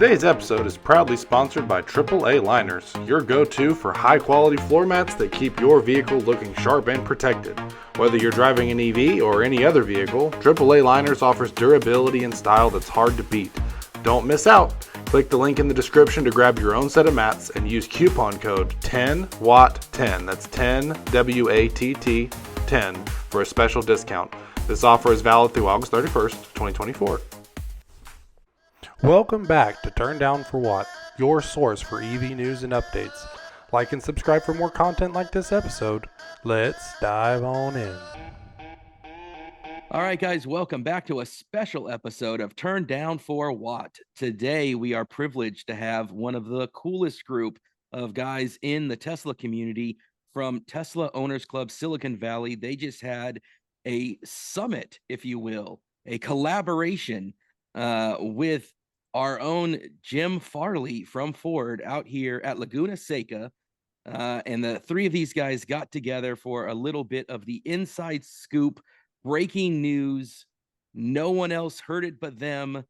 Today's episode is proudly sponsored by AAA Liners, your go-to for high-quality floor mats that keep your vehicle looking sharp and protected. Whether you're driving an EV or any other vehicle, AAA Liners offers durability and style that's hard to beat. Don't miss out! Click the link in the description to grab your own set of mats and use coupon code 10WATT10, that's 10 W-A-T-T 10 for a special discount. This offer is valid through August 31st, 2024. Welcome back to Turn Down for What, your source for EV news and updates. Like and subscribe for more content like this episode. Let's dive on in. All right, guys, welcome back to a special episode of Turn Down for What. Today, we are privileged to have one of the coolest group of guys in the Tesla community from Tesla Owners Club Silicon Valley. They just had a summit, if you will, a collaboration with our own Jim Farley from Ford out here at Laguna Seca. And the three of these guys got together for a little bit of the inside scoop, breaking news. No one else heard it but them.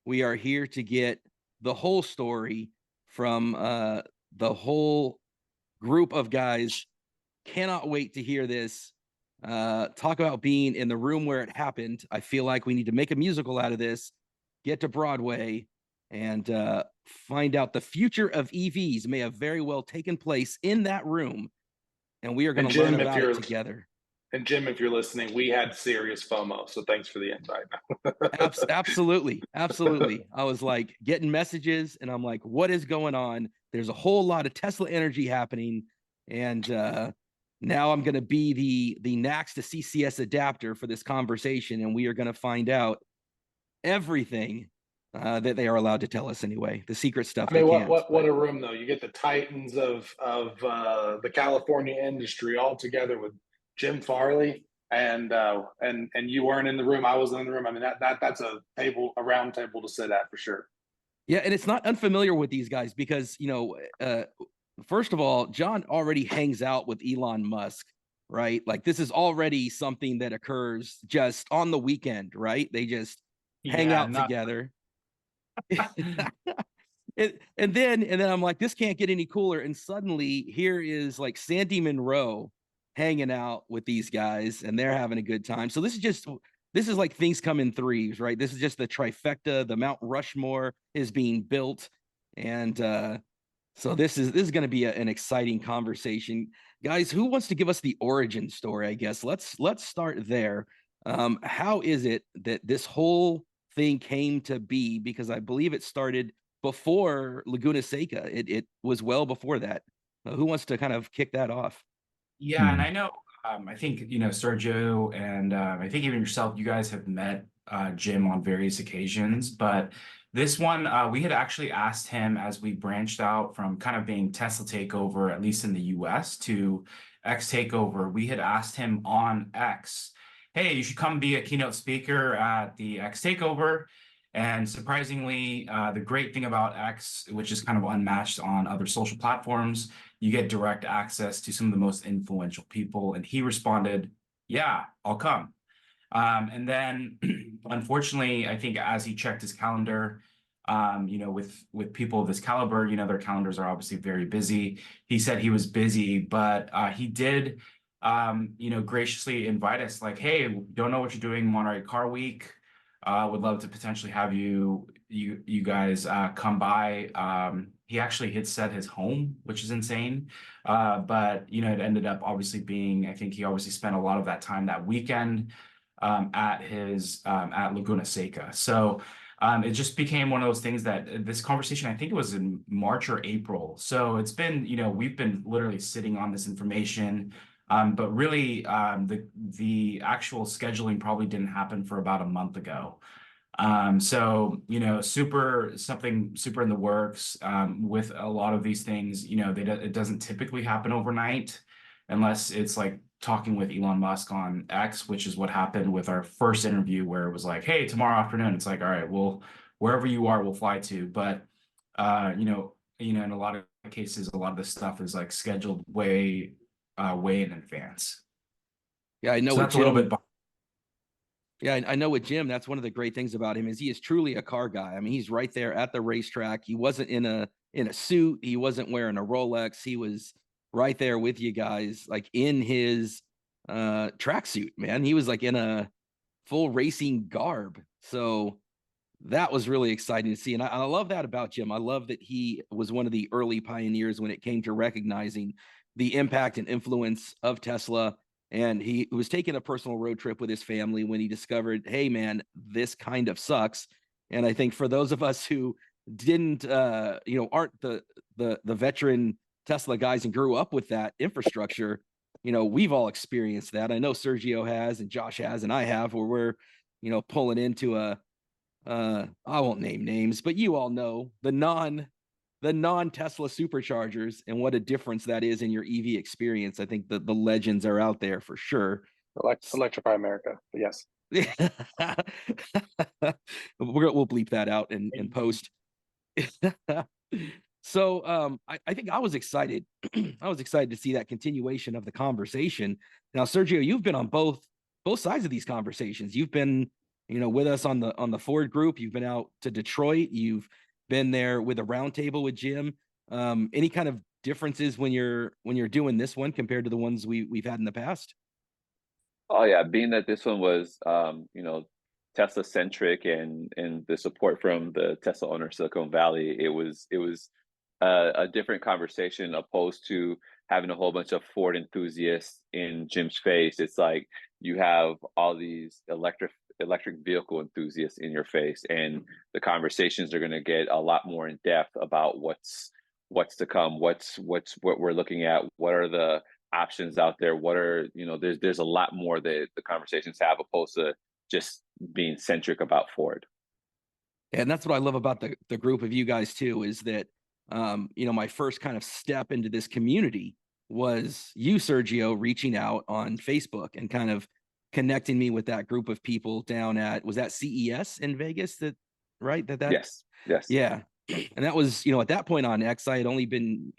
We are here to get the whole story from the whole group of guys. Cannot wait to hear this. Talk about being in the room where it happened. I feel like we need to make a musical out of this, get to Broadway, and find out the future of EVs may have very well taken place in that room. And we are going to learn about it together. And Jim, if you're listening, we had serious FOMO, so thanks for the invite. Absolutely. I was like getting messages, and I'm like, what is going on? There's a whole lot of Tesla energy happening, and now I'm going to be the NACS to CCS adapter for this conversation, and we are going to find out everything that they are allowed to tell us anyway. The secret stuff. I mean, what a room though! You get the titans of the California industry all together with Jim Farley, and you weren't in the room. I wasn't in the room. I mean, that's a round table to sit at for sure. Yeah, and it's not unfamiliar with these guys because first of all, John already hangs out with Elon Musk, right? Like this is already something that occurs just on the weekend, right? They just hang out together. and then I'm like, this can't get any cooler. And suddenly here is like Sandy Monroe hanging out with these guys, and they're having a good time. So this is like things come in threes, right? This is just the trifecta. The Mount Rushmore is being built, and so this is going to be an exciting conversation, guys. Who wants to give us the origin story? I guess let's start there. How is it that this whole thing came to be? Because I believe it started before Laguna Seca. It was well before that. Who wants to kind of kick that off? Yeah, and I know, I think, Sergio and I think even yourself, you guys have met Jim on various occasions, but this one, we had actually asked him as we branched out from kind of being Tesla Takeover, at least in the US, to X Takeover. We had asked him on X, hey, you should come be a keynote speaker at the X Takeover. And surprisingly, the great thing about X, which is kind of unmatched on other social platforms, you get direct access to some of the most influential people. And he responded, yeah, I'll come. And then, unfortunately, I think as he checked his calendar, with people of this caliber, their calendars are obviously very busy. He said he was busy, but he did, graciously invite us like, hey, don't know what you're doing Monterey Car Week. Would love to potentially have you guys come by. He actually had set his home, which is insane. But it ended up obviously being, I think he obviously spent a lot of that time that weekend at Laguna Seca. So it just became one of those things that this conversation, I think it was in March or April. So it's been, we've been literally sitting on this information. But really, the actual scheduling probably didn't happen for about a month ago. So, something super in the works with a lot of these things. It doesn't typically happen overnight unless it's like talking with Elon Musk on X, which is what happened with our first interview, where it was like, hey, tomorrow afternoon. It's like, all right, well, wherever you are, we'll fly to. But, in a lot of cases, a lot of this stuff is like scheduled way in advance. Yeah, I know. So that's a little bit. Yeah, I know with Jim, that's one of the great things about him is he is truly a car guy. I mean, he's right there at the racetrack. He wasn't in a suit. He wasn't wearing a Rolex. He was right there with you guys, like in his tracksuit, man. He was like in a full racing garb. So that was really exciting to see. And I love that about Jim. I love that he was one of the early pioneers when it came to recognizing the impact and influence of Tesla. And he was taking a personal road trip with his family when he discovered, hey, man, this kind of sucks. And I think for those of us who didn't, aren't the veteran Tesla guys and grew up with that infrastructure, we've all experienced that. I know Sergio has, and Josh has, and I have, where we're, pulling into I won't name names, but you all know the non Tesla superchargers and what a difference that is in your EV experience. I think the legends are out there for sure. Electrify America. But yes. We'll bleep that out in post. So I think I was excited. I was excited to see that continuation of the conversation. Now, Sergio, you've been on both sides of these conversations. You've been, with us on the Ford group. You've been out to Detroit. You've been there with a roundtable with Jim. Any kind of differences when you're doing this one compared to the ones we've had in the past? Oh yeah, being that this one was Tesla centric and the support from the Tesla owner Silicon Valley, it was a different conversation opposed to having a whole bunch of Ford enthusiasts in Jim's face. It's like you have all these electric vehicle enthusiasts in your face, and the conversations are going to get a lot more in depth about what's to come, what we're looking at, what are the options out there, what are there's a lot more that the conversations have opposed to just being centric about Ford. And that's what I love about the group of you guys too, is that my first kind of step into this community was you, Sergio, reaching out on Facebook and kind of connecting me with that group of people down at, was that CES in Vegas? Right? Yes. Yeah. And that was, at that point on X, I had only been,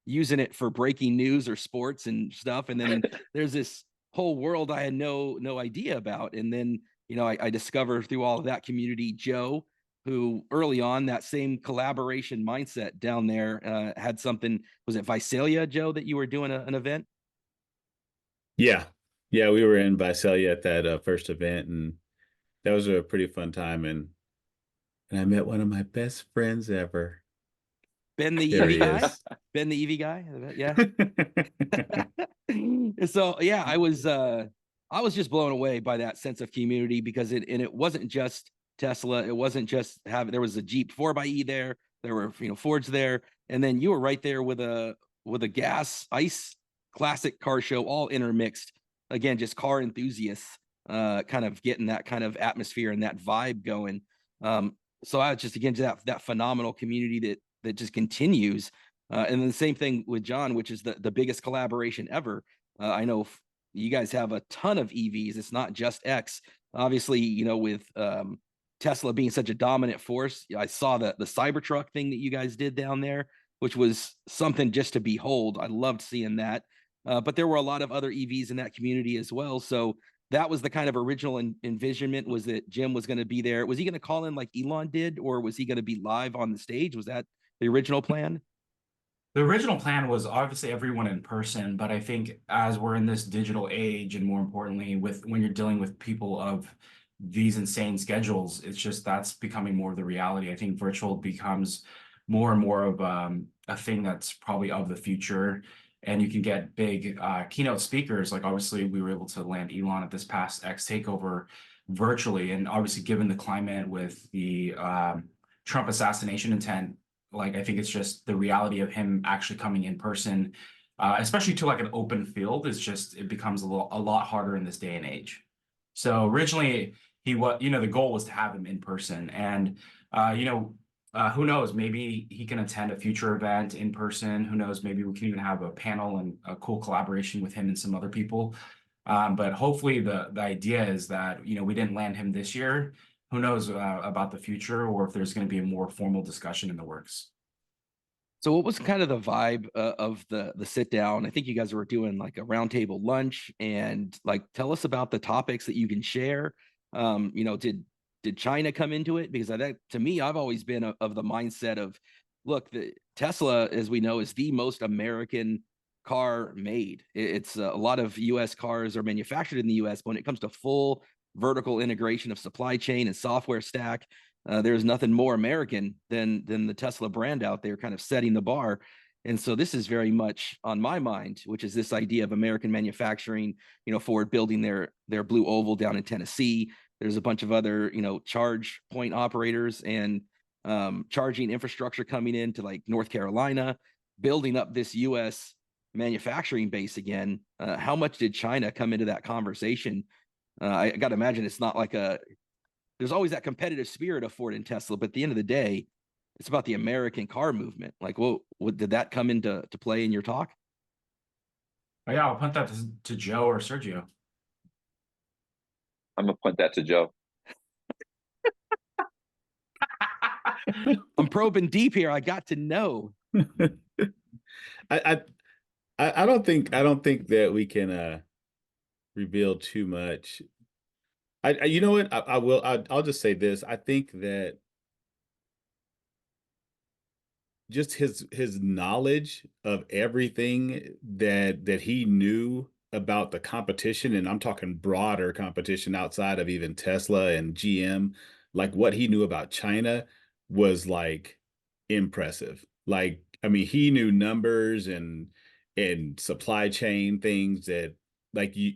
using it for breaking news or sports and stuff. And then there's this whole world I had no idea about. And then, I discovered through all of that community, Joe, who early on, that same collaboration mindset down there had something. Was it Visalia, Joe, that you were doing an event? Yeah, we were in Visalia at that first event, and that was a pretty fun time. And I met one of my best friends ever. Ben the There EV he guy. is. Ben the EV guy. Yeah. So yeah, I was just blown away by that sense of community, because it wasn't just Tesla. It wasn't just there was a Jeep 4xe there. There were, Fords there. And then you were right there with a gas ice classic car show, all intermixed. Again, just car enthusiasts, kind of getting that kind of atmosphere and that vibe going. So I just, again, that phenomenal community that just continues. And then the same thing with John, which is the biggest collaboration ever. I know you guys have a ton of EVs. It's not just X. Obviously, with Tesla being such a dominant force, I saw the Cybertruck thing that you guys did down there, which was something just to behold. I loved seeing that. But there were a lot of other EVs in that community as well. So that was the kind of original envisionment, was that Jim was going to be there. Was he going to call in like Elon did, or was he going to be live on the stage? Was that the original plan? The original plan was obviously everyone in person, but I think as we're in this digital age, and more importantly, when you're dealing with people of these insane schedules, it's just that's becoming more of the reality. I think virtual becomes more and more of a thing that's probably of the future. And you can get big keynote speakers. Like obviously we were able to land Elon at this past X takeover virtually. And obviously given the climate with the Trump assassination intent, like I think it's just the reality of him actually coming in person, especially to like an open field, it becomes a lot harder in this day and age. So originally the goal was to have him in person, and who knows, maybe he can attend a future event in person. Who knows, maybe we can even have a panel and a cool collaboration with him and some other people. But hopefully the idea is that, we didn't land him this year. Who knows about the future, or if there's going to be a more formal discussion in the works. So what was kind of the vibe of the sit down? I think you guys were doing like a roundtable lunch, and like, tell us about the topics that you can share. You know, did China come into it? Because that, to me, I've always been of the mindset of, look, the Tesla, as we know, is the most American car made. It's a lot of U.S. cars are manufactured in the U.S., but when it comes to full vertical integration of supply chain and software stack, there's nothing more American than the Tesla brand out there, kind of setting the bar. And so this is very much on my mind, which is this idea of American manufacturing. You know, Ford building their Blue Oval down in Tennessee. There's a bunch of other, you know, charge point operators and charging infrastructure coming into like North Carolina, building up this U.S. manufacturing base again. How much did China come into that conversation? I got to imagine it's not like there's always that competitive spirit of Ford and Tesla, but at the end of the day, it's about the American car movement. Like, what did that come into play in your talk? Oh, yeah, I'll punt that to Joe or Sergio. I'm gonna punt that to Joe. I'm probing deep here. I got to know. I don't think that we can reveal too much. You know what? I will. I'll just say this. I think that just his knowledge of everything that he knew about the competition, and I'm talking broader competition outside of even Tesla and GM, like what he knew about China was like impressive. Like, I mean, he knew numbers and supply chain things that like you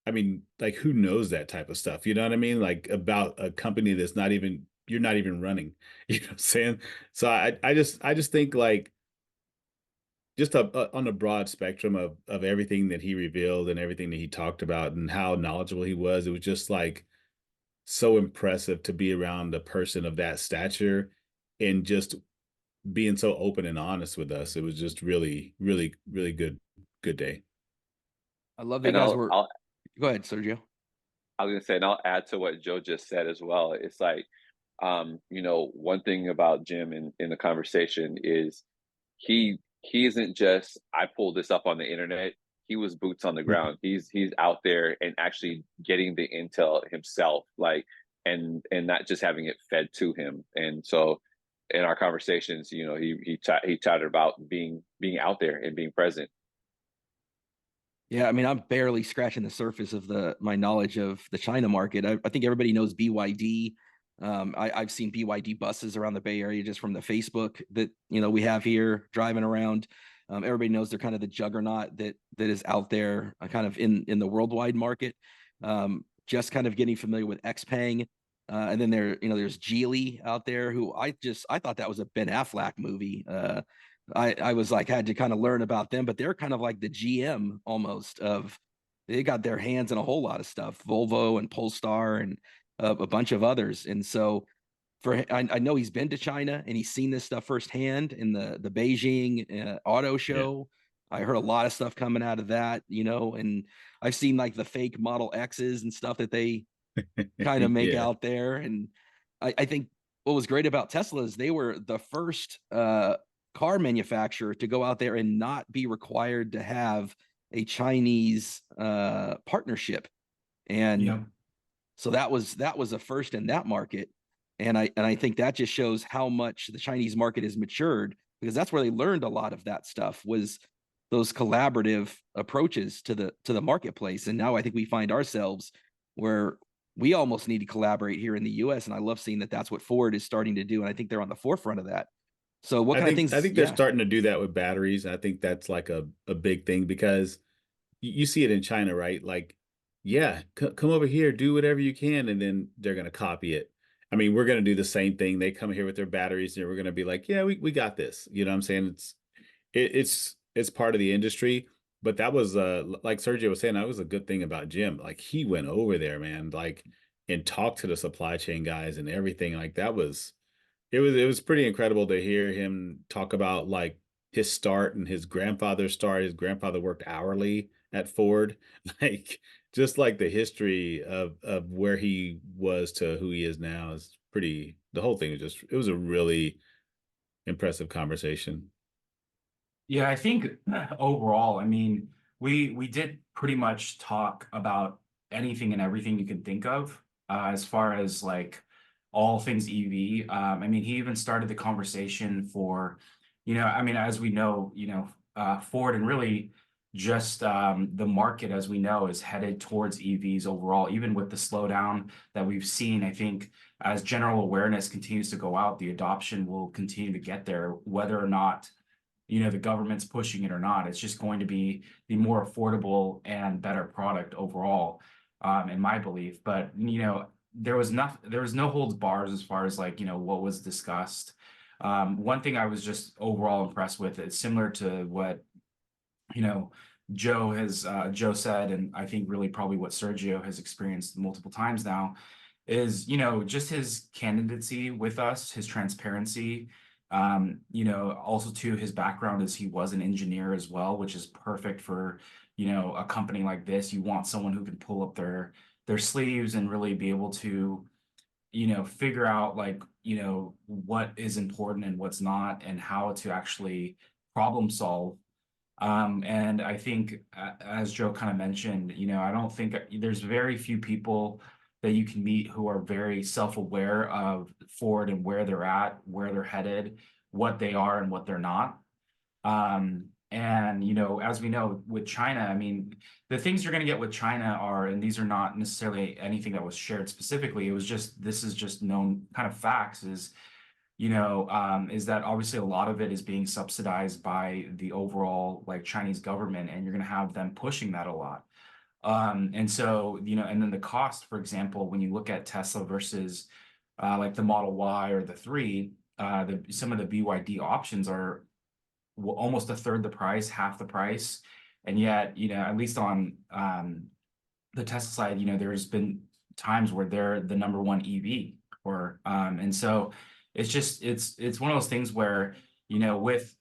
I mean, like who knows that type of stuff? You know what I mean? Like about a company that's not even you're not even running. You know what I'm saying? So I just think like just on a broad spectrum of everything that he revealed and everything that he talked about and how knowledgeable he was, it was just like so impressive to be around a person of that stature and just being so open and honest with us. It was just really, really, really good day. I love that And you guys I'll, were. I'll Go ahead, Sergio. I was gonna say, and I'll add to what Joe just said as well. It's like, you know, one thing about Jim in the conversation is he isn't just I pulled this up on the internet. He was boots on the ground. He's out there and actually getting the intel himself, like and not just having it fed to him. And so in our conversations, you know, he chatted about being out there and being present. Yeah, I mean, I'm barely scratching the surface of my knowledge of the China market. I think everybody knows BYD. I've seen BYD buses around the Bay Area just from the Facebook that we have here driving around. Everybody knows they're kind of the juggernaut that is out there, kind of in the worldwide market. Just kind of getting familiar with Xpeng, and then there's Geely out there, who I thought that was a Ben Affleck movie. I was like, had to kind of learn about them, but they're kind of like the GM almost of, they got their hands in a whole lot of stuff, Volvo and Polestar and a bunch of others. And so I know he's been to China and he's seen this stuff firsthand in the Beijing auto show. Yeah. I heard a lot of stuff coming out of that, and I've seen like the fake Model X's and stuff that they kind of make out there. And I think what was great about Tesla is they were the first car manufacturer to go out there and not be required to have a Chinese partnership. And so that was a first in that market. And I think that just shows how much the Chinese market has matured, because that's where they learned a lot of that stuff, was those collaborative approaches to the marketplace. And now I think we find ourselves where we almost need to collaborate here in the US. And I love seeing that that's what Ford is starting to do. And I think they're on the forefront of that. So what kind of things? I think they're starting to do that with batteries. I think that's like a big thing, because you see it in China, right? Like, yeah, come over here, do whatever you can, and then they're going to copy it. I mean, we're going to do the same thing. They come here with their batteries, and we're going to be like, yeah, we got this. You know what I'm saying? It's part of the industry. But that was like Sergio was saying, that was a good thing about Jim. Like, he went over there, man, like, and talked to the supply chain guys and everything. Like, that was it was pretty incredible to hear him talk about like his start and his grandfather's start. His grandfather worked hourly at Ford, like just like the history of where he was to who he is now is pretty. The whole thing was just, it was a really impressive conversation. Yeah, I think overall, I mean, we did pretty much talk about anything and everything you can think of. as far as like all things EV. I mean, he even started the conversation for, I mean, as we know, Ford and really just the market, as we know, is headed towards EVs overall, even with the slowdown that we've seen. I think as general awareness continues to go out, the adoption will continue to get there, whether or not the government's pushing it or not. It's just going to be the more affordable and better product overall, in my belief. But there was no holds bars as far as like what was discussed. One thing I was just overall impressed with, it's similar to what Joe said, and I think really probably what Sergio has experienced multiple times now, is just his candidacy with us, his transparency. Also too, his background is he was an engineer as well, which is perfect for a company like this. You want someone who can pull up their sleeves and really be able to figure out like what is important and what's not, and how to actually problem solve. And I think, as Joe kind of mentioned, I don't think there's very few people that you can meet who are very self-aware of Ford and where they're at, where they're headed, what they are and what they're not. And as we know with China, I mean, the things you're going to get with China are, and these are not necessarily anything that was shared specifically, this is just known kind of facts, is that obviously a lot of it is being subsidized by the overall like Chinese government, and you're going to have them pushing that a lot. And so, and then the cost, for example, when you look at Tesla versus like the Model Y or the 3, some of the BYD options are almost a third the price, half the price. And yet, at least on the Tesla side, there's been times where they're the number one EV, and so it's one of those things where with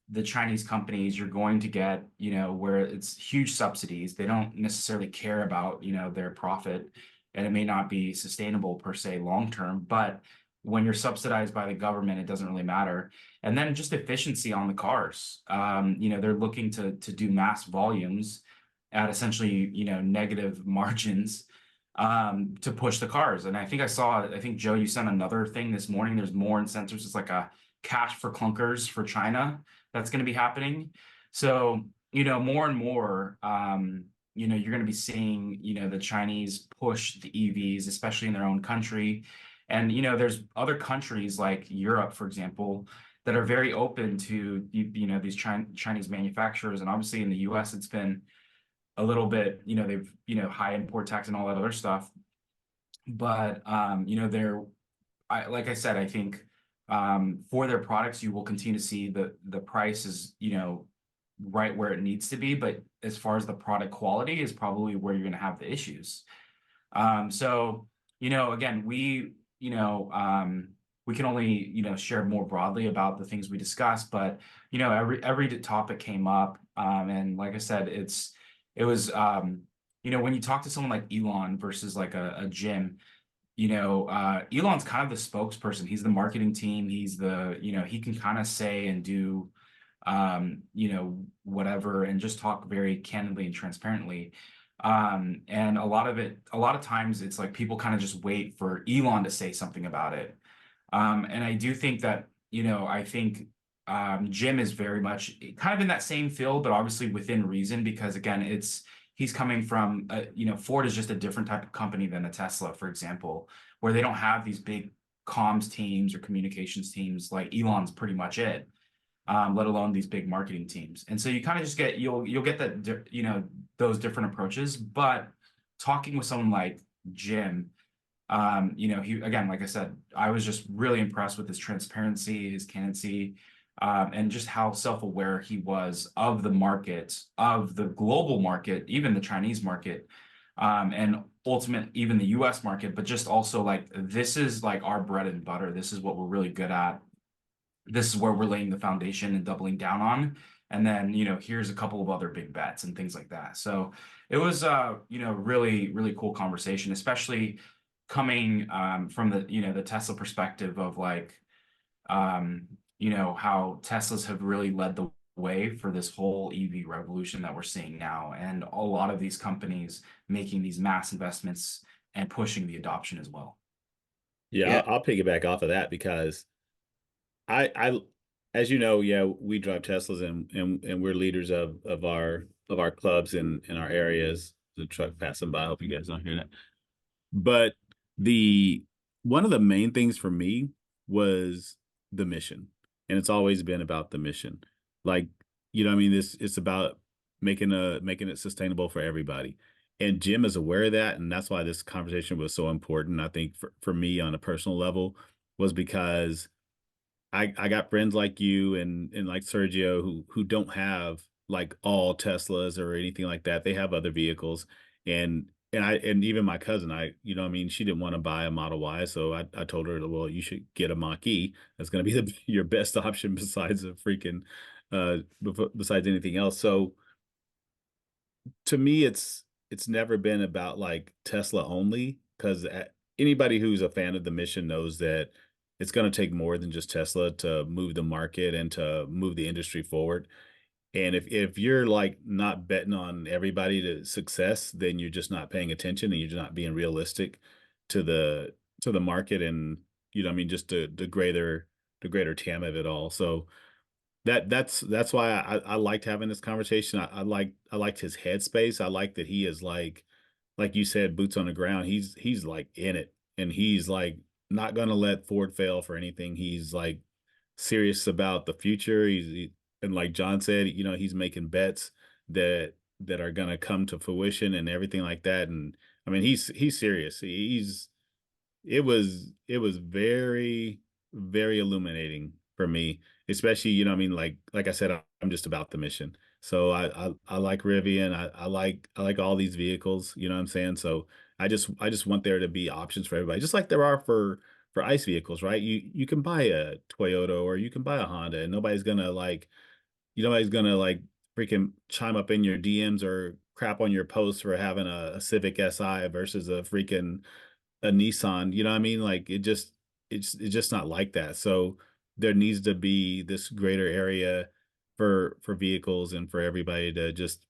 the Chinese companies, you're going to get where it's huge subsidies. They don't necessarily care about their profit, and it may not be sustainable per se long term, but when you're subsidized by the government, it doesn't really matter. And then just efficiency on the cars. They're looking to do mass volumes at essentially negative margins to push the cars. And I think Joe, you sent another thing this morning. There's more incentives. It's like a cash for clunkers for China that's going to be happening. So more and more you're going to be seeing the Chinese push the EVs, especially in their own country. And there's other countries like Europe, for example, that are very open to these Chinese manufacturers. And obviously in the US, it's been a little bit, they've, high import tax and all that other stuff. But, like I said, I think for their products, you will continue to see the price is, right where it needs to be. But as far as the product quality is probably where you're going to have the issues. So, again, we can only, share more broadly about the things we discussed, but, every topic came up. And like I said, it was, when you talk to someone like Elon versus like a Jim, Elon's kind of the spokesperson. He's the marketing team. He's he can kind of say and do, whatever, and just talk very candidly and transparently. And a lot of times it's like people kind of just wait for Elon to say something about it. And I do think that, Jim is very much kind of in that same field, but obviously within reason, because again, he's coming from, Ford is just a different type of company than a Tesla, for example, where they don't have these big comms teams or communications teams. Like Elon's pretty much it, let alone these big marketing teams. And so you kind of just you'll get that, those different approaches. But talking with someone like Jim, he, again, like I said, I was just really impressed with his transparency, his candidacy, and just how self-aware he was of the market, of the global market, even the Chinese market, and ultimate, even the US market, but just also like, this is like our bread and butter. This is what we're really good at. This is where we're laying the foundation and doubling down on. And then, here's a couple of other big bets and things like that. So it was, really, really cool conversation, especially coming from the Tesla perspective of like, how Teslas have really led the way for this whole EV revolution that we're seeing now. And a lot of these companies making these mass investments and pushing the adoption as well. Yeah, Yeah. I'll piggyback off of that because I, as you know, yeah, we drive Teslas and we're leaders of our clubs in our areas. The truck passing by. I hope you guys don't hear that. But the one of the main things for me was the mission, and it's always been about the mission. Like, you know, what I mean, this it's about making it sustainable for everybody. And Jim is aware of that, and that's why this conversation was so important. I think for me on a personal level was because I got friends like you and like Sergio who don't have like all Teslas or anything like that. They have other vehicles and even my cousin, you know what I mean, she didn't want to buy a Model Y, so I told her, well, you should get a Mach-E. That's going to be your best option besides a freaking besides anything else. So to me it's never been about like Tesla only because anybody who's a fan of the mission knows that it's going to take more than just Tesla to move the market and to move the industry forward. And if you're like not betting on everybody to success, then you're just not paying attention and you're just not being realistic to the market and you know what I mean just the greater TAM of it all. So that's why I liked having this conversation. I liked his headspace. I like that he is like you said, boots on the ground. He's like in it, and he's like not gonna let Ford fail for anything. He's like serious about the future. And like John said, you know, he's making bets that are gonna come to fruition and everything like that. And I mean, he's serious. It was very very illuminating for me, especially you know what I mean like I said I'm just about the mission. So I like Rivian. I like all these vehicles, you know what I'm saying? So I just want there to be options for everybody, just like there are for ICE vehicles, right? You can buy a Toyota or you can buy a Honda and nobody's gonna like freaking chime up in your DMs or crap on your post for having a Civic Si versus a Nissan, you know what I mean? Like it's just not like that. So there needs to be this greater area for vehicles and for everybody to just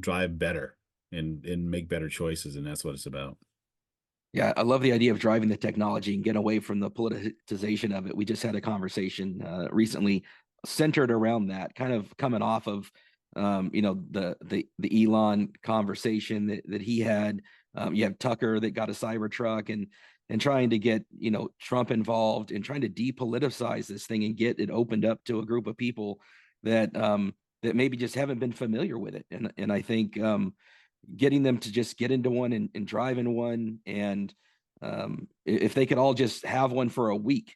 drive better and make better choices, and that's what it's about. Yeah, I love the idea of driving the technology and get away from the politicization of it. We just had a conversation recently centered around that, kind of coming off of the Elon conversation that he had. You have Tucker that got a Cybertruck and trying to get Trump involved and trying to depoliticize this thing and get it opened up to a group of people that that maybe just haven't been familiar with it. And I think getting them to just get into one and drive in one. And if they could all just have one for a week,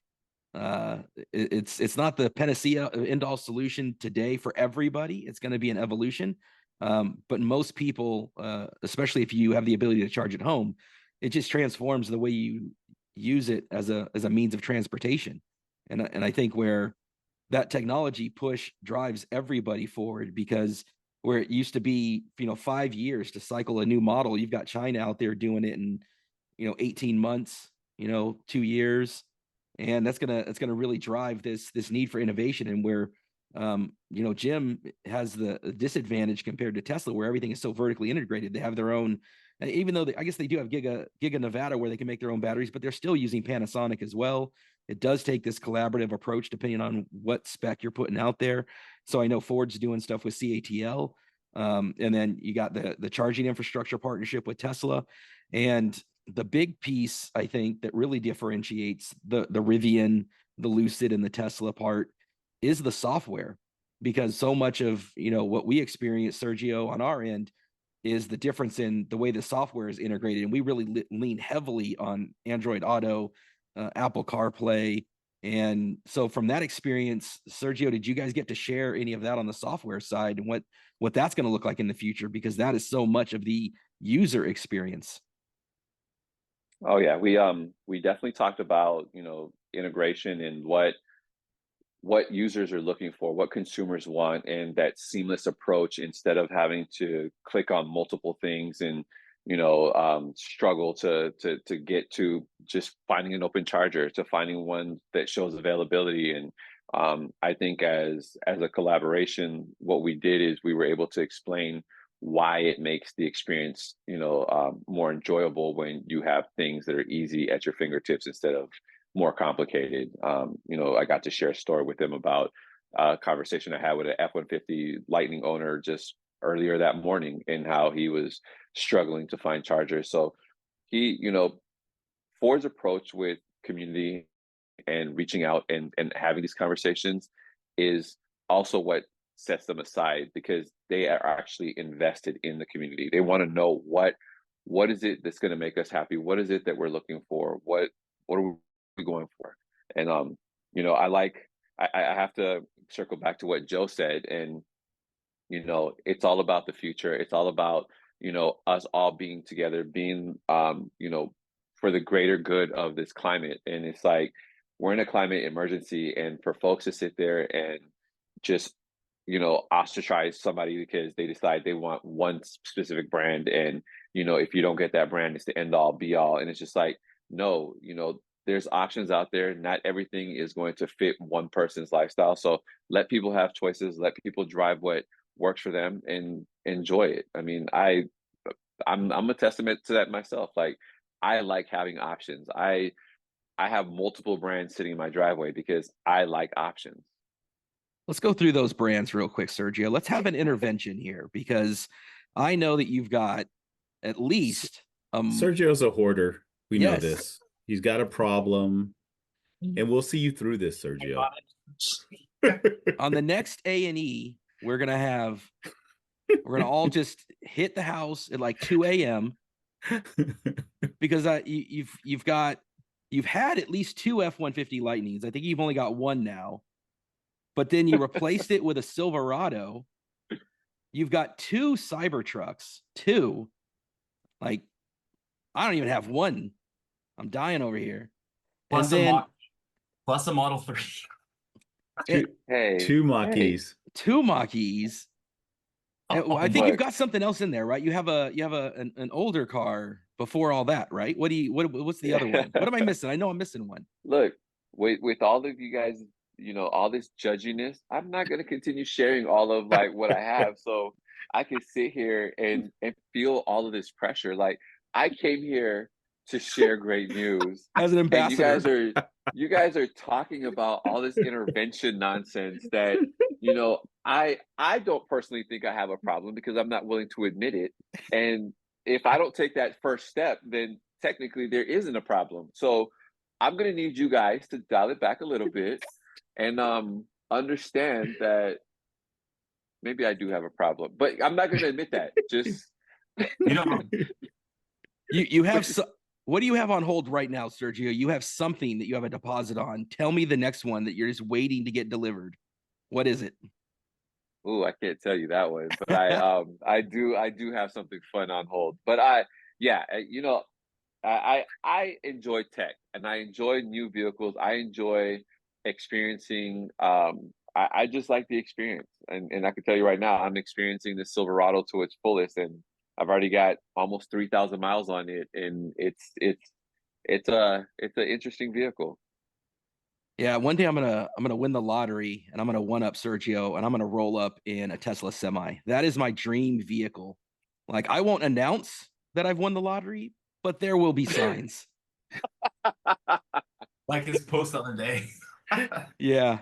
it's not the panacea end all solution today for everybody. It's going to be an evolution. But most people, especially if you have the ability to charge at home, it just transforms the way you use it as a means of transportation. And I think where that technology push drives everybody forward, because where it used to be 5 years to cycle a new model, you've got China out there doing it in 18 months, 2 years. And that's gonna really drive this need for innovation. And where Jim has the disadvantage compared to Tesla, where everything is so vertically integrated. They have their own, even though I guess they do have Giga Nevada where they can make their own batteries, but they're still using Panasonic as well. It does take this collaborative approach depending on what spec you're putting out there. So I know Ford's doing stuff with CATL. And then you got the charging infrastructure partnership with Tesla. And the big piece, I think, that really differentiates the Rivian, the Lucid, and the Tesla part is the software. Because so much of what we experience, Sergio, on our end, is the difference in the way the software is integrated. And we really lean heavily on Android Auto, Apple CarPlay. And so from that experience, Sergio, did you guys get to share any of that on the software side and what that's going to look like in the future? Because that is so much of the user experience. Oh yeah, we definitely talked about, integration and what users are looking for, what consumers want, and that seamless approach instead of having to click on multiple things and struggle to get to just finding an open charger, to finding one that shows availability. And I think as a collaboration, what we did is we were able to explain why it makes the experience, more enjoyable when you have things that are easy at your fingertips instead of more complicated. I got to share a story with him about a conversation I had with an F-150 Lightning owner just earlier that morning, and how he was struggling to find chargers. So Ford's approach with community and reaching out and having these conversations is also what sets them aside, because they are actually invested in the community. They want to know what is it that's going to make us happy? What is it that we're looking for? What are we going for? And I have to circle back to what Joe said, and it's all about the future. It's all about us all being together, being for the greater good of this climate. And it's like, we're in a climate emergency, and for folks to sit there and just ostracize somebody because they decide they want one specific brand, and if you don't get that brand, it's the end all be all. And it's just like, no, there's options out there. Not everything is going to fit one person's lifestyle. So let people have choices, let people drive what works for them, and enjoy it. I mean, I'm a testament to that myself. Like, I like having options. I have multiple brands sitting in my driveway because I like options. Let's go through those brands real quick, Sergio. Let's have an intervention here, because I know that you've got at least Sergio's a hoarder. We know Yes. this. He's got a problem, and we'll see you through this, Sergio. on the next A&E, we're gonna all just hit the house at like 2 a.m. because you've had at least 2 F-150 Lightnings. I think you've only got one now, but then you replaced it with a Silverado. You've got 2 Cybertrucks, 2. Like, I don't even have one. I'm dying over here. Plus And then plus a Model 3. Two Mach-E's. 2 Mach-E's. I think but- you've got something else in there, right? You have an older car before all that, right? What's the other one? What am I missing? I know I'm missing one. Look, with all of you guys, all this judginess, I'm not going to continue sharing all of like what I have. So I can sit here and feel all of this pressure. Like, I came here to share great news. As an And ambassador. you guys are talking about all this intervention nonsense that, I don't personally think I have a problem, because I'm not willing to admit it. And if I don't take that first step, then technically there isn't a problem. So I'm going to need you guys to dial it back a little bit and understand that maybe I do have a problem, but I'm not going to admit that. Just You have what do you have on hold right now, Sergio? You have something that you have a deposit on. Tell me the next one that you're just waiting to get delivered. What is it? Oh, I can't tell you that one, but I do have something fun on hold. But I enjoy tech, and I enjoy new vehicles. I enjoy experiencing. I just like the experience, and I can tell you right now, I'm experiencing the Silverado to its fullest, and I've already got almost 3,000 miles on it, and it's an interesting vehicle. Yeah, one day I'm gonna win the lottery, and I'm gonna one up Sergio, and I'm gonna roll up in a Tesla semi. That is my dream vehicle. Like, I won't announce that I've won the lottery, but there will be signs. Like his post on the day. Yeah.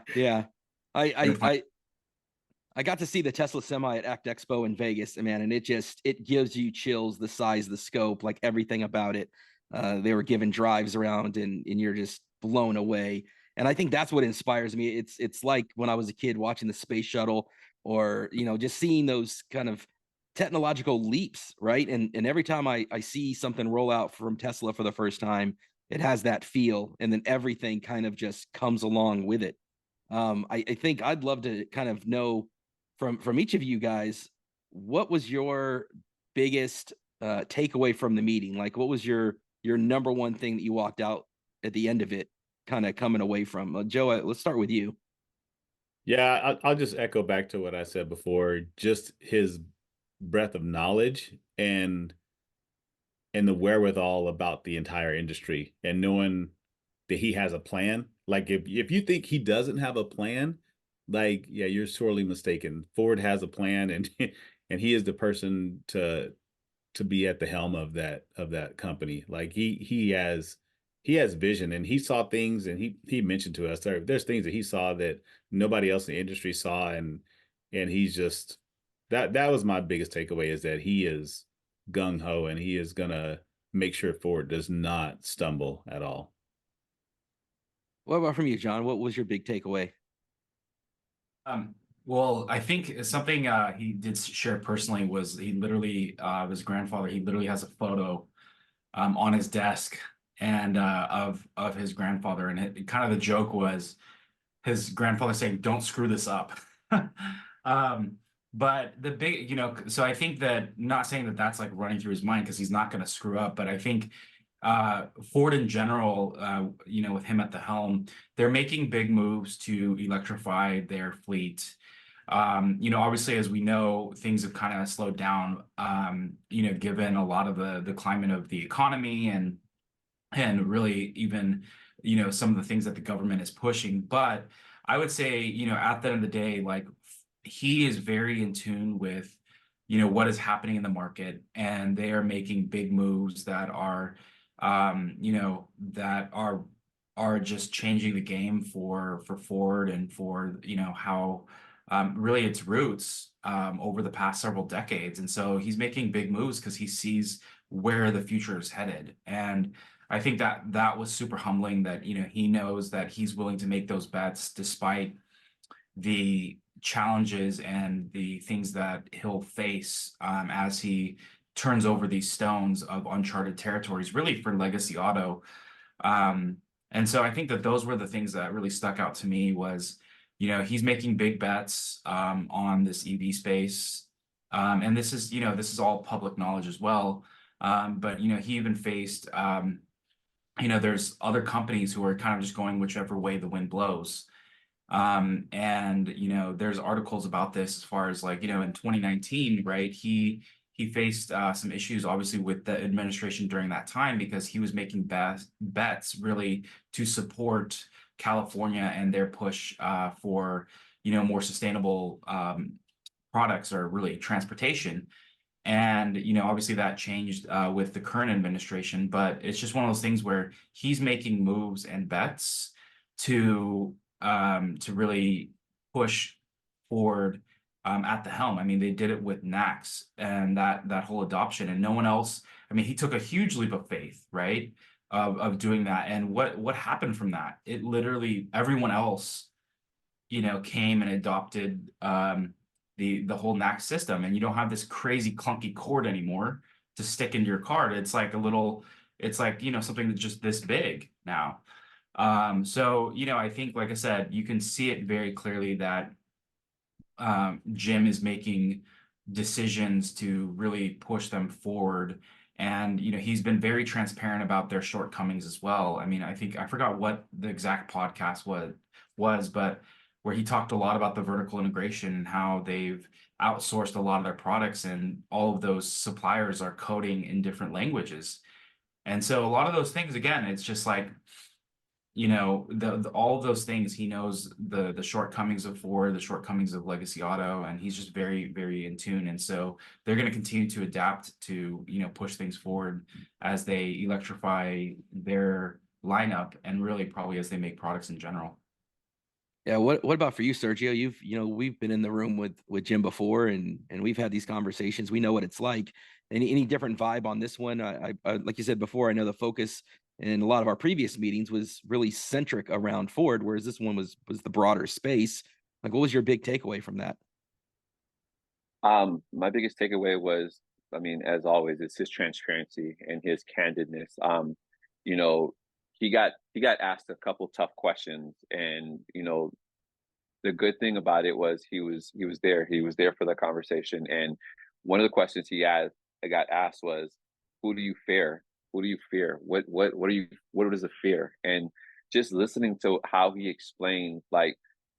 I got to see the Tesla semi at ACT Expo in Vegas, man, and it gives you chills, the size, the scope, like everything about it. They were giving drives around, and you're just blown away. And I think that's what inspires me. It's like when I was a kid watching the space shuttle, or just seeing those kind of technological leaps, right? And every time I see something roll out from Tesla for the first time, it has that feel, and then everything kind of just comes along with it. I think I'd love to kind of know from each of you guys, what was your biggest takeaway from the meeting? Like, what was your number one thing that you walked out at the end of it kind of coming away from? Joe, let's start with you. Yeah, I'll just echo back to what I said before. Just his breadth of knowledge and the wherewithal about the entire industry, and knowing that he has a plan. Like, if you think he doesn't have a plan, like, yeah, you're sorely mistaken. Ford has a plan, and and he is the person to be at the helm of that company. Like he has vision, and he saw things, and he mentioned to us there's things that he saw that nobody else in the industry saw, and he's just that was my biggest takeaway, is that he is gung ho, and he is gonna make sure Ford does not stumble at all. What about from you, John? What was your big takeaway? Well, I think something he did share personally was he literally his grandfather. He literally has a photo on his desk and of his grandfather, and kind of the joke was his grandfather saying, "Don't screw this up." But the big, so I think that, not saying that that's like running through his mind because he's not going to screw up, but I think Ford in general, with him at the helm, they're making big moves to electrify their fleet. Obviously, as we know, things have kind of slowed down, given a lot of the climate of the economy and really even, some of the things that the government is pushing. But I would say, at the end of the day, like, he is very in tune with, what is happening in the market, and they are making big moves that are, that are just changing the game for Ford, and for, how really its roots over the past several decades. And so he's making big moves because he sees where the future is headed. And I think that was super humbling, that, he knows that he's willing to make those bets despite the challenges and the things that he'll face as he turns over these stones of uncharted territories, really, for legacy auto. And so I think that those were the things that really stuck out to me was, he's making big bets on this EV space. And this is all public knowledge as well. But, he even faced, there's other companies who are kind of just going whichever way the wind blows. And there's articles about this, as far as, like, in 2019, right, he faced some issues, obviously, with the administration during that time, because he was making bets really to support California and their push for more sustainable products, or really transportation. And obviously that changed with the current administration, but it's just one of those things where he's making moves and bets to really push forward at the helm. I mean, they did it with NACS and that whole adoption, and no one else. I mean, he took a huge leap of faith, right, of doing that. And what happened from that? It literally, everyone else, came and adopted the whole NACS system, and you don't have this crazy clunky cord anymore to stick into your card. It's like something that's just this big now. So, I think, like I said, you can see it very clearly that Jim is making decisions to really push them forward. And, he's been very transparent about their shortcomings as well. I mean, I forgot what the exact podcast was, but where he talked a lot about the vertical integration and how they've outsourced a lot of their products, and all of those suppliers are coding in different languages. And so a lot of those things, again, it's just like, all of those things, he knows the shortcomings of Ford, the shortcomings of legacy auto, and he's just very, very in tune. And so they're going to continue to adapt to, push things forward as they electrify their lineup, and really probably as they make products in general. Yeah, what about for you, Sergio? We've been in the room with Jim before, and we've had these conversations. We know what it's like. Any different vibe on this one? I like you said before, I know the focus in a lot of our previous meetings was really centric around Ford, whereas this one was the broader space. Like, what was your big takeaway from that? My biggest takeaway was, I mean, as always, it's his transparency and his candidness. You know, he got asked a couple tough questions, and the good thing about it was he was there. He was there for the conversation. And one of the questions I got asked was, "Who do you fear? Who do you fear? What is a fear?" And just listening to how he explained, like,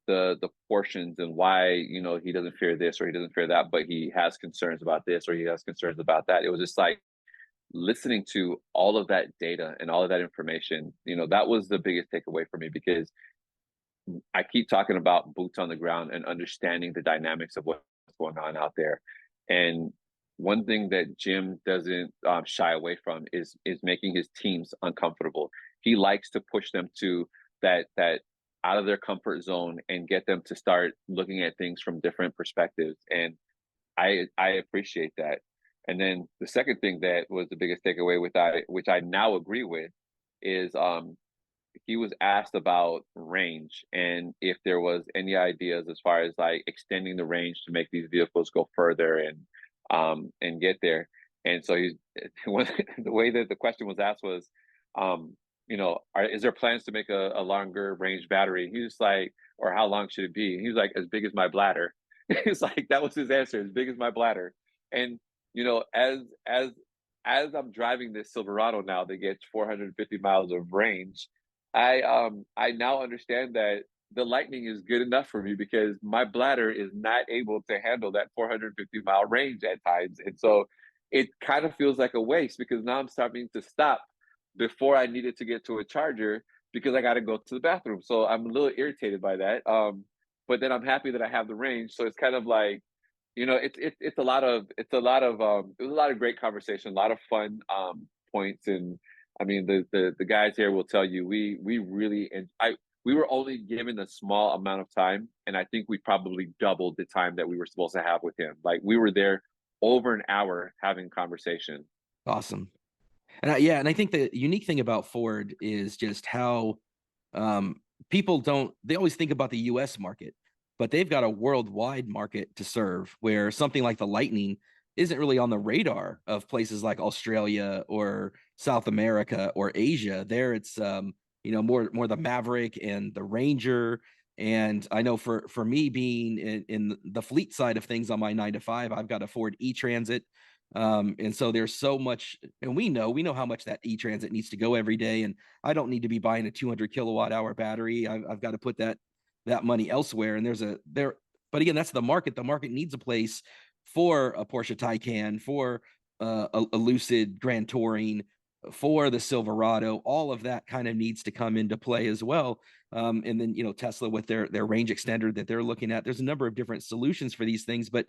the portions, and why he doesn't fear this or he doesn't fear that, but he has concerns about this or he has concerns about that. It was just like listening to all of that data and all of that information. That was the biggest takeaway for me, because I keep talking about boots on the ground and understanding the dynamics of what's going on out there. And one thing that Jim doesn't shy away from is making his teams uncomfortable. He likes to push them to that out of their comfort zone and get them to start looking at things from different perspectives. And I appreciate that. And then the second thing that was the biggest takeaway which I now agree with, is he was asked about range and if there was any ideas as far as like extending the range to make these vehicles go further and get there. And so he's the way that the question was asked was, is there plans to make a longer range battery? He was like, or how long should it be? And he was like, as big as my bladder. He's like, that was his answer, as big as my bladder. And as I'm driving this Silverado now that gets 450 miles of range, I now understand that the Lightning is good enough for me because my bladder is not able to handle that 450-mile range at times. And so it kind of feels like a waste because now I'm starting to stop before I needed to get to a charger because I got to go to the bathroom. So I'm a little irritated by that. But then I'm happy that I have the range. So it's kind of like, it's a lot of it was a lot of great conversation, a lot of fun points. And I mean, the guys here will tell you we really, and we were only given a small amount of time, and I think we probably doubled the time that we were supposed to have with him. Like we were there over an hour having conversation. Awesome. And I think the unique thing about Ford is just how people they always think about the US market, but they've got a worldwide market to serve where something like the Lightning isn't really on the radar of places like Australia or South America or Asia. There it's more the Maverick and the Ranger. And I know for me being in the fleet side of things on my 9-to-5, I've got a Ford E-Transit. And so there's so much, and we know how much that E-Transit needs to go every day. And I don't need to be buying a 200 kilowatt hour battery. I've got to put that money elsewhere. And but again, that's the market. The market needs a place for a Porsche Taycan, for a Lucid Grand Touring, for the Silverado. All of that kind of needs to come into play as well. And then, Tesla with their range extender that they're looking at, there's a number of different solutions for these things, but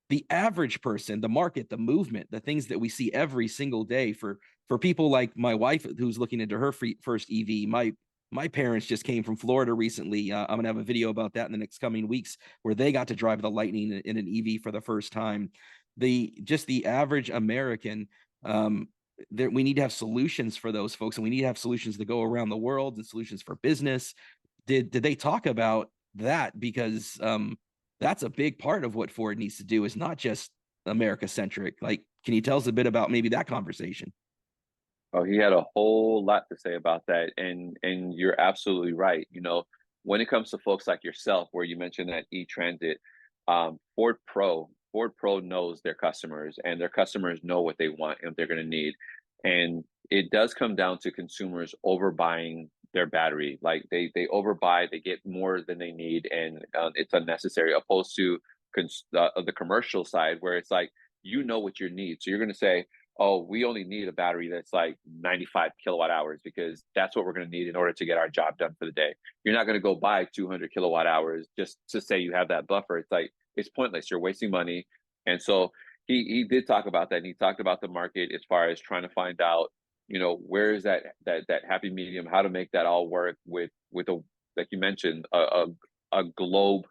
the average person, the market, the movement, the things that we see every single day for people like my wife, who's looking into her first EV. My parents just came from Florida recently. I'm going to have a video about that in the next coming weeks where they got to drive the Lightning in an EV for the first time. The average American, we need to have solutions for those folks, and we need to have solutions that go around the world and solutions for business. Did they talk about that? Because that's a big part of what Ford needs to do, is not just America centric. Like, can you tell us a bit about maybe that conversation? Oh, he had a whole lot to say about that, and you're absolutely right. When it comes to folks like yourself, where you mentioned that E-Transit, Ford Pro knows their customers, and their customers know what they want and what they're going to need. And it does come down to consumers overbuying their battery. Like they overbuy, they get more than they need, and it's unnecessary. Opposed to the commercial side, where it's like what you need, so you're going to say, oh, we only need a battery that's like 95 kilowatt hours because that's what we're going to need in order to get our job done for the day. You're not going to go buy 200 kilowatt hours just to say you have that buffer. It's like, it's pointless. You're wasting money. And so he did talk about that. And he talked about the market as far as trying to find out, where is that happy medium, how to make that all work with a, like you mentioned, a globe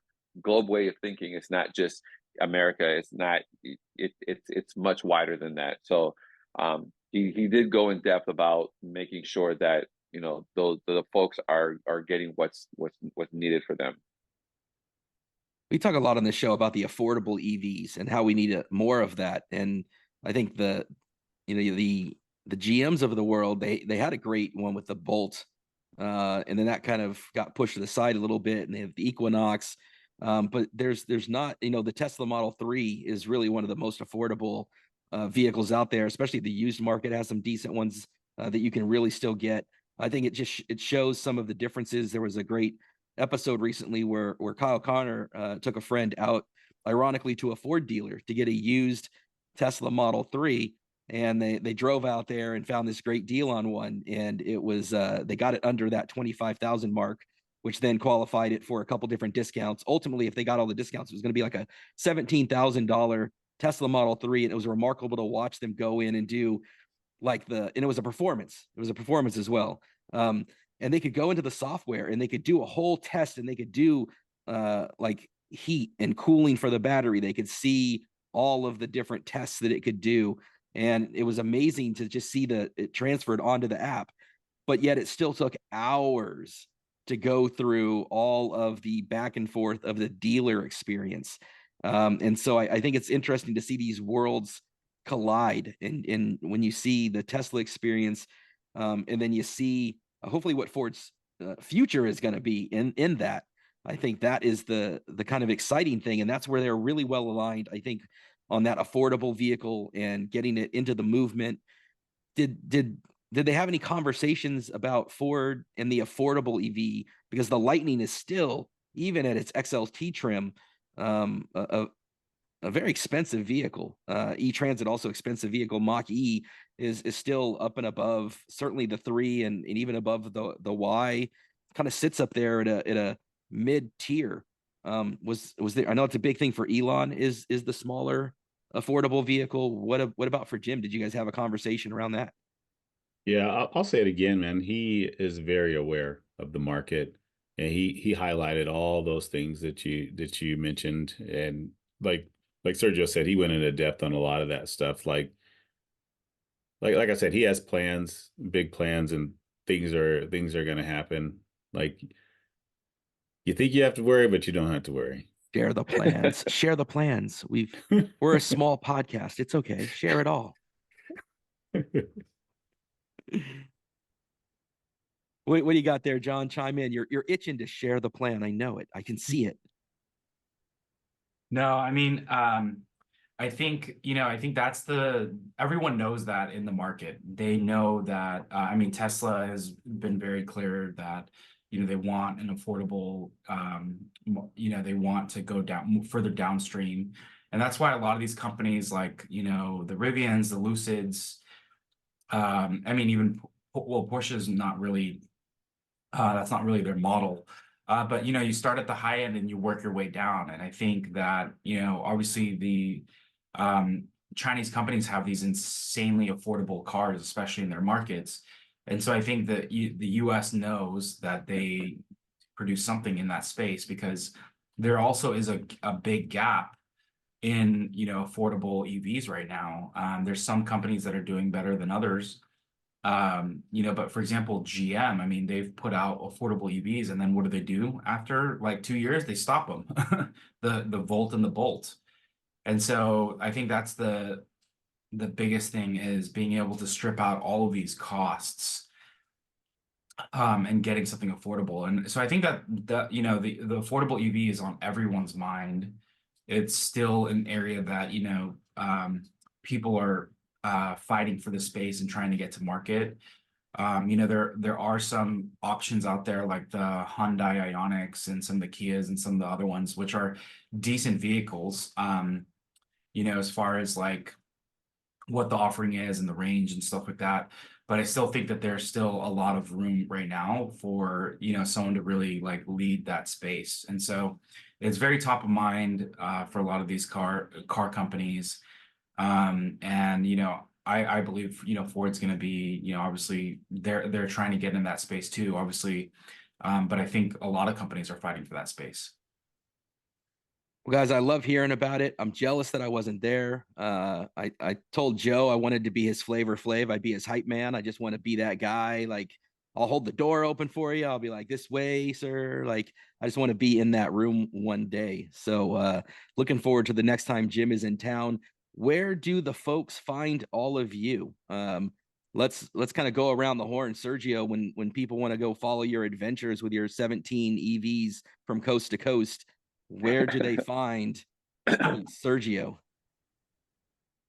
way of thinking. It's not just America. It's not, it's much wider than that. So he did go in depth about making sure that the folks are getting what's needed for them. We talk a lot on this show about the affordable EVs and how we need more of that. And I think the GMs of the world, they had a great one with the Bolt, and then that kind of got pushed to the side a little bit, and they have the Equinox. But there's not, the Tesla Model 3 is really one of the most affordable vehicles out there, especially the used market has some decent ones that you can really still get. I think it shows some of the differences. There was a great episode recently where Kyle Connor took a friend out, ironically, to a Ford dealer to get a used Tesla Model 3. And they drove out there and found this great deal on one. And it was, they got it under that 25,000 mark, which then qualified it for a couple different discounts. Ultimately, if they got all the discounts, it was going to be like a $17,000 Tesla Model 3, and it was remarkable to watch them go in and do and it was a performance. It was a performance as well. And they could go into the software and they could do a whole test, and they could do like heat and cooling for the battery. They could see all of the different tests that it could do. And it was amazing to just see it transferred onto the app, but yet it still took hours to go through all of the back and forth of the dealer experience. And so I think it's interesting to see these worlds collide. And when you see the Tesla experience, and then you see hopefully what Ford's future is going to be in that, I think that is the kind of exciting thing. And that's where they're really well aligned, I think, on that affordable vehicle and getting it into the movement. Did they have any conversations about Ford and the affordable EV? Because the Lightning is still, even at its XLT trim, a very expensive vehicle. E-Transit, also expensive vehicle. Mach-E is still up and above, certainly the 3 and even above the Y. Kind of sits up there at a mid tier. Was there? I know it's a big thing for Elon. Is the smaller affordable vehicle? What about for Jim? Did you guys have a conversation around that? Yeah, I'll say it again, man. He is very aware of the market, and he highlighted all those things that you mentioned, and like Sergio said, he went into depth on a lot of that stuff. Like I said, he has plans, big plans, and things are going to happen. Like, you think you have to worry, but you don't have to worry. Share the plans. Share the plans. We're a small podcast. It's okay. Share it all. What do you got there, John? Chime in. You're itching to share the plan. I know it. I can see it. No, I mean, I think, that's everyone knows that in the market. They know that, I mean, Tesla has been very clear that, they want an affordable, they want to go down further downstream. And that's why a lot of these companies like, the Rivians, the Lucids, I mean, even, Porsche's not really, that's not really their model. But you start at the high end and you work your way down. And I think that, obviously the Chinese companies have these insanely affordable cars, especially in their markets. And so I think that the US knows that they produce something in that space, because there also is a big gap in, affordable EVs right now. There's some companies that are doing better than others. But for example, GM, I mean, they've put out affordable EVs, and then what do they do after like 2 years? They stop them, the Volt and the Bolt. And so I think that's the biggest thing, is being able to strip out all of these costs, and getting something affordable. And so I think that the affordable EV is on everyone's mind. It's still an area that, people are fighting for the space and trying to get to market. There are some options out there like the Hyundai Ioniqs and some of the Kias and some of the other ones, which are decent vehicles, as far as like what the offering is and the range and stuff like that. But I still think that there's still a lot of room right now for, someone to really like lead that space. And so it's very top of mind for a lot of these car companies. And I believe Ford's going to be, obviously they're trying to get in that space too, obviously, but I think a lot of companies are fighting for that space. Well, guys, I love hearing about it. I'm jealous that I wasn't there. I told Joe I wanted to be his Flavor Flav. I'd be his hype man. I just want to be that guy. Like, I'll hold the door open for you. I'll be like, this way, sir. Like, I just want to be in that room one day. So looking forward to the next time Jim is in town. Where do the folks find all of you? Let's kind of go around the horn. Sergio, when people want to go follow your adventures with your 17 EVs from coast to coast, where do they find Sergio?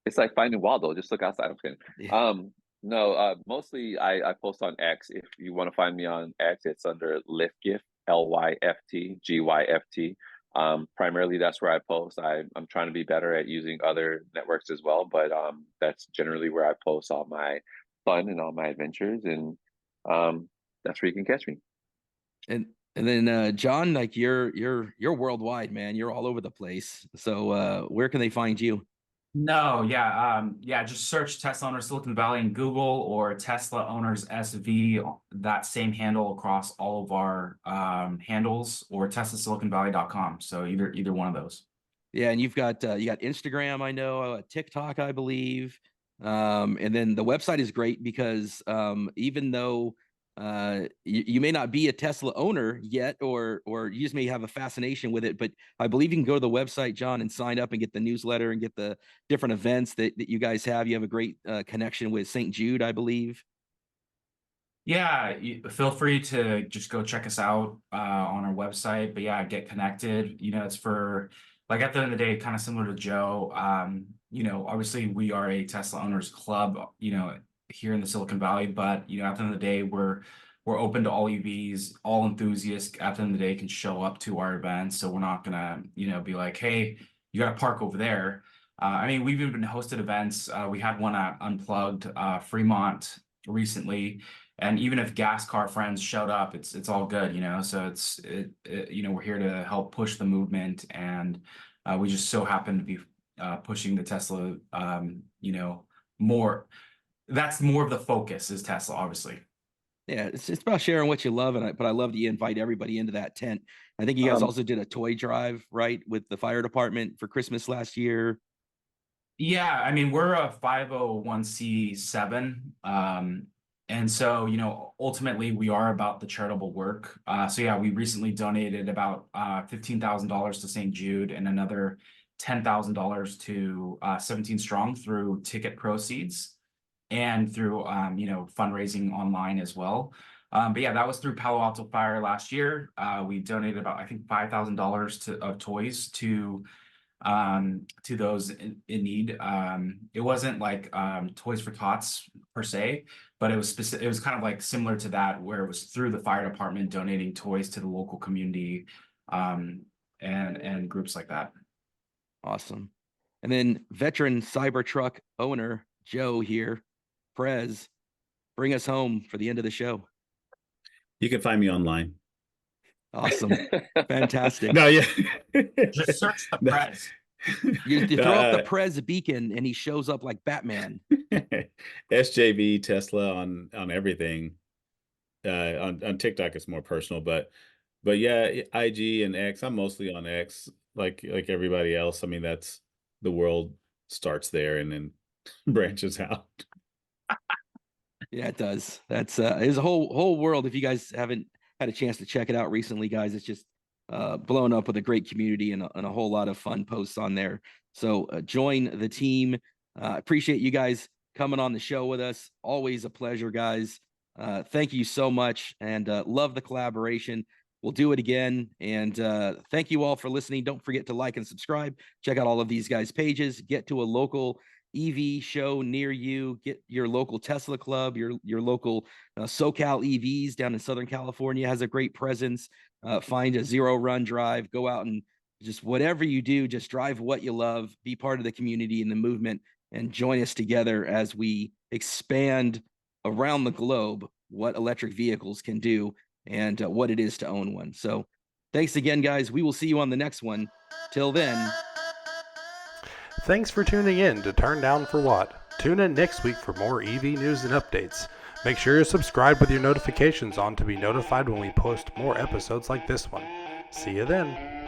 It's like finding Waldo. Just look outside. I'm kidding. Yeah. No, mostly I post on X. If you want to find me on X, it's under LiftGift, LYFT, GYFT. Primarily that's where I post. I'm trying to be better at using other networks as well, but that's generally where I post all my fun and all my adventures, and that's where you can catch me. And then John, like you're worldwide, man. You're all over the place. So where can they find you? No, yeah, just search Tesla Owners Silicon Valley in Google or Tesla Owners SV, that same handle across all of our handles, or teslasiliconvalley.com. So either one of those. Yeah, and you got Instagram, I know, TikTok, I believe, and then the website is great because even though you may not be a Tesla owner yet, or you just may have a fascination with it, but I believe you can go to the website, John, and sign up and get the newsletter and get the different events that you guys have. You have a great connection with St. Jude, I believe. Yeah, feel free to just go check us out on our website. But yeah, get connected. It's for, like, at the end of the day, kind of similar to Joe. Obviously we are a Tesla owners club, here in the Silicon Valley. But at the end of the day, we're open to all EVs, all enthusiasts. At the end of the day, can show up to our events. So we're not gonna, be like, hey, you got to park over there. I mean, we've even hosted events. We had one at Unplugged Fremont recently. And even if gas car friends showed up, it's all good, So we're here to help push the movement, and we just so happen to be pushing the Tesla, more. That's more of the focus, is Tesla, obviously. Yeah, it's about sharing what you love, but I love that you invite everybody into that tent. I think you guys also did a toy drive, right, with the fire department for Christmas last year. Yeah, I mean, we're a 501c7. And so, ultimately we are about the charitable work. So yeah, we recently donated about $15,000 to St. Jude and another $10,000 to 17 Strong through ticket proceeds and through fundraising online as well. But yeah, that was through Palo Alto Fire last year. We donated about, I think, $5,000 of toys to those in need. It wasn't like Toys for Tots per se, but it was specific. It was kind of like similar to that, where it was through the fire department donating toys to the local community, and groups like that. Awesome. And then veteran Cybertruck owner Joe here, Prez, bring us home for the end of the show. You can find me online. Awesome. Fantastic. No, yeah. Just search the Prez. You throw up the Prez beacon and he shows up like Batman. SJV Tesla on everything. On TikTok it's more personal, but yeah, IG and X. I'm mostly on X, like everybody else. I mean, that's the world starts there and then branches out. Yeah, it does. That's there's a whole world. If you guys haven't had a chance to check it out recently, guys, it's just blown up with a great community and a whole lot of fun posts on there. So join the team. Appreciate you guys coming on the show with us. Always a pleasure, guys. Thank you so much, and love the collaboration. We'll do it again. And thank you all for listening. Don't forget to like and subscribe. Check out all of these guys' pages. Get to a local EV show near you. Get your local Tesla club, your local SoCal EVs down in Southern California has a great presence. Find a zero run drive. Go out and just whatever you do, just drive what you love. Be part of the community and the movement, and join us together as we expand around the globe what electric vehicles can do and what it is to own one. So thanks again, guys. We will see you on the next one. Till then. Thanks for tuning in to Turn Down for What. Tune in next week for more EV news and updates. Make sure you're subscribed with your notifications on to be notified when we post more episodes like this one. See you then.